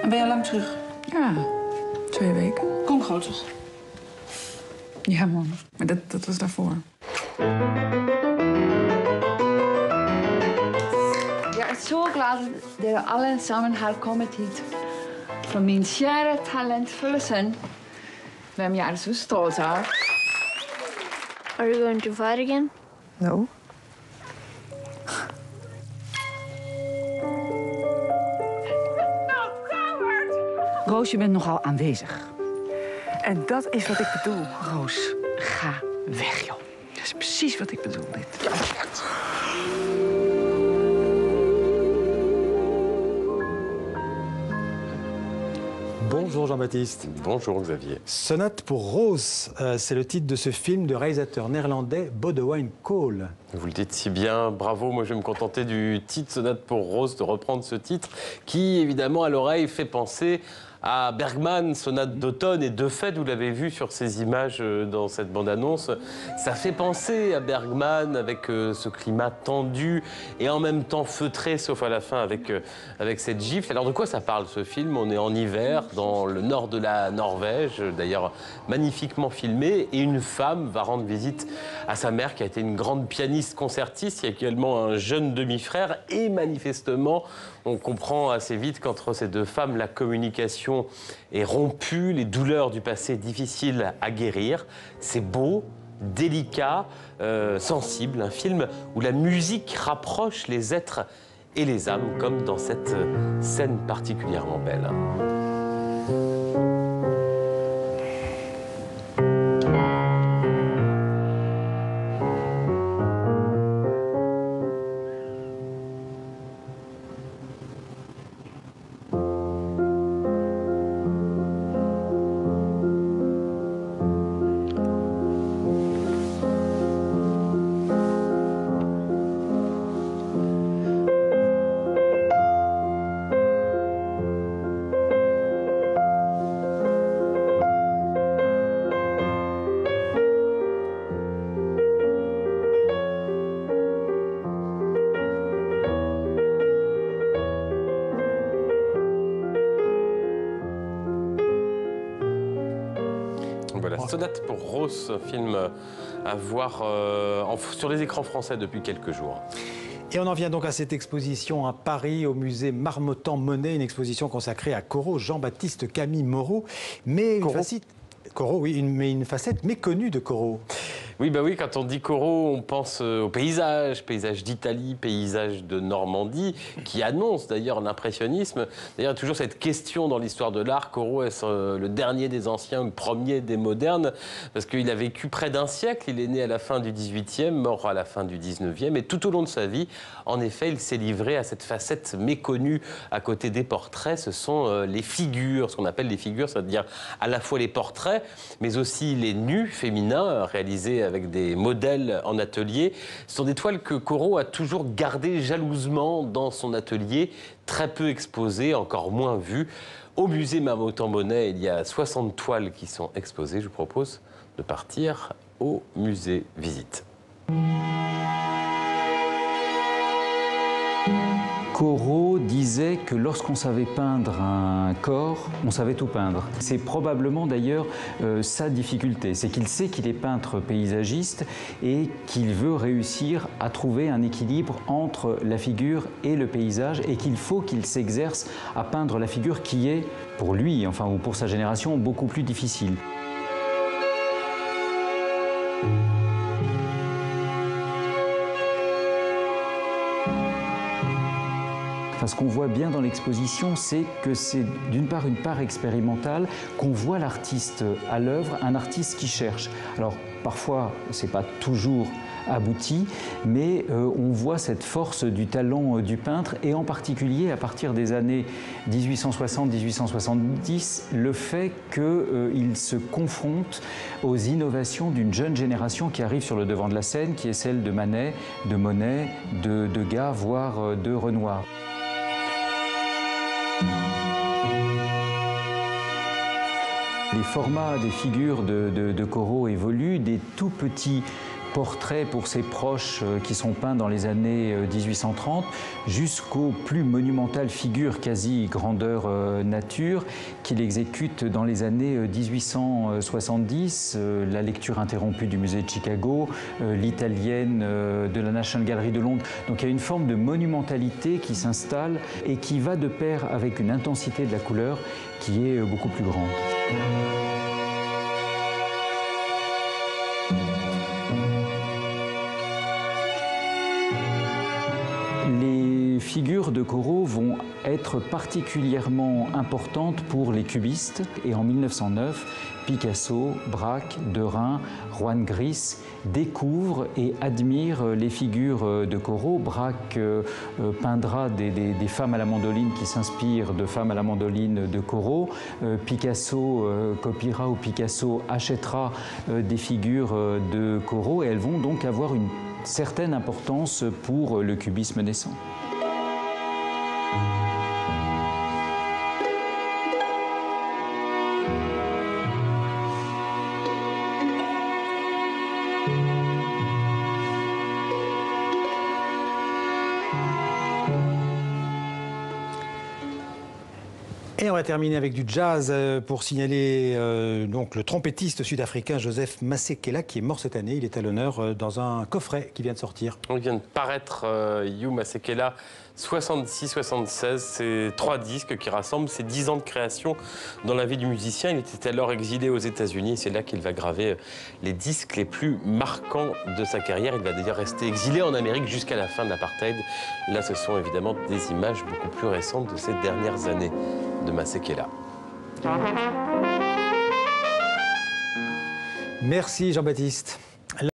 En ben je lang terug? Ja, 2 weken. Kom groter. Ja, man. Maar dat was daarvoor. Jag är så glad att de allesammans har kommit hit. Från min kära talentfulla son, vem jag är så stolt av. Are you going to fight again? No. Roos, je bent nogal aanwezig. En dat is wat ik bedoel. Roos, ga weg, joh. Dat is precies wat ik bedoel, dit. Bonjour Jean-Baptiste. Bonjour Xavier. Sonate pour Rose, c'est le titre de ce film de réalisateur néerlandais Boudewijn Cole. Vous le dites si bien, bravo. Moi, je vais me contenter du titre Sonate pour Rose, de reprendre ce titre qui, évidemment, à l'oreille, fait penser à Bergman, Sonate d'automne. Et de fait, vous l'avez vu sur ces images dans cette bande-annonce, ça fait penser à Bergman avec ce climat tendu et en même temps feutré, sauf à la fin avec cette gifle. Alors de quoi ça parle ce film? On est en hiver dans le nord de la Norvège, d'ailleurs magnifiquement filmé, et une femme va rendre visite à sa mère qui a été une grande pianiste concertiste. Il y a également un jeune demi-frère et manifestement, on comprend assez vite qu'entre ces deux femmes, la communication est rompue, les douleurs du passé difficiles à guérir. C'est beau, délicat, sensible, un film où la musique rapproche les êtres et les âmes, comme dans cette scène particulièrement belle. Voilà, Sonate pour Rose, un film à voir sur les écrans français depuis quelques jours. Et on en vient donc à cette exposition à Paris, au musée Marmottan-Monet, une exposition consacrée à Corot, Jean-Baptiste Camille Moreau. Mais une facette méconnue de Corot. Oui, bah oui, quand on dit Corot, on pense aux paysages d'Italie, paysages de Normandie, qui annoncent d'ailleurs l'impressionnisme. D'ailleurs, toujours cette question dans l'histoire de l'art, Corot est-ce le dernier des anciens, le premier des modernes? Parce qu'il a vécu près d'un siècle, il est né à la fin du XVIIIe, mort à la fin du XIXe, et tout au long de sa vie, en effet, il s'est livré à cette facette méconnue à côté des portraits. Ce sont les figures, ce qu'on appelle les figures, c'est-à-dire à la fois les portraits, mais aussi les nus féminins réalisés avec des modèles en atelier. Ce sont des toiles que Corot a toujours gardées jalousement dans son atelier, très peu exposées, encore moins vues. Au musée Marmottan-Monet, il y a 60 toiles qui sont exposées. Je vous propose de partir au musée Visite. Corot disait que lorsqu'on savait peindre un corps, on savait tout peindre. C'est probablement d'ailleurs sa difficulté, c'est qu'il sait qu'il est peintre paysagiste et qu'il veut réussir à trouver un équilibre entre la figure et le paysage et qu'il faut qu'il s'exerce à peindre la figure qui est, pour lui, enfin ou pour sa génération, beaucoup plus difficile. Enfin, ce qu'on voit bien dans l'exposition, c'est que c'est d'une part une part expérimentale, qu'on voit l'artiste à l'œuvre, un artiste qui cherche. Alors parfois, ce n'est pas toujours abouti, mais on voit cette force du talent du peintre et en particulier à partir des années 1860-1870, le fait qu'il se confronte aux innovations d'une jeune génération qui arrive sur le devant de la scène, qui est celle de Manet, de Monet, de Degas, voire de Renoir. Les formats des figures de Corot évoluent, des tout petits portraits pour ses proches qui sont peints dans les années 1830, jusqu'aux plus monumentales figures quasi grandeur nature qu'il exécute dans les années 1870, la lecture interrompue du musée de Chicago, l'italienne de la National Gallery de Londres. Donc il y a une forme de monumentalité qui s'installe et qui va de pair avec une intensité de la couleur qui est beaucoup plus grande. Les figures de Corot vont être particulièrement importantes pour les cubistes et en 1909, Picasso, Braque, Derain, Juan Gris découvrent et admirent les figures de Corot. Braque peindra des femmes à la mandoline qui s'inspirent de femmes à la mandoline de Corot. Picasso copiera ou Picasso achètera des figures de Corot et elles vont donc avoir une certaine importance pour le cubisme naissant. Et on va terminer avec du jazz pour signaler donc le trompettiste sud-africain Joseph Masekela qui est mort cette année. Il est à l'honneur dans un coffret qui vient de sortir. Il vient de paraître, Hugh Masekela, 66-76. C'est 3 disques qui rassemblent ses 10 ans de création dans la vie du musicien. Il était alors exilé aux États-Unis. C'est là qu'il va graver les disques les plus marquants de sa carrière. Il va d'ailleurs rester exilé en Amérique jusqu'à la fin de l'apartheid. Là, ce sont évidemment des images beaucoup plus récentes de ces dernières années de Masekela. Merci Jean-Baptiste.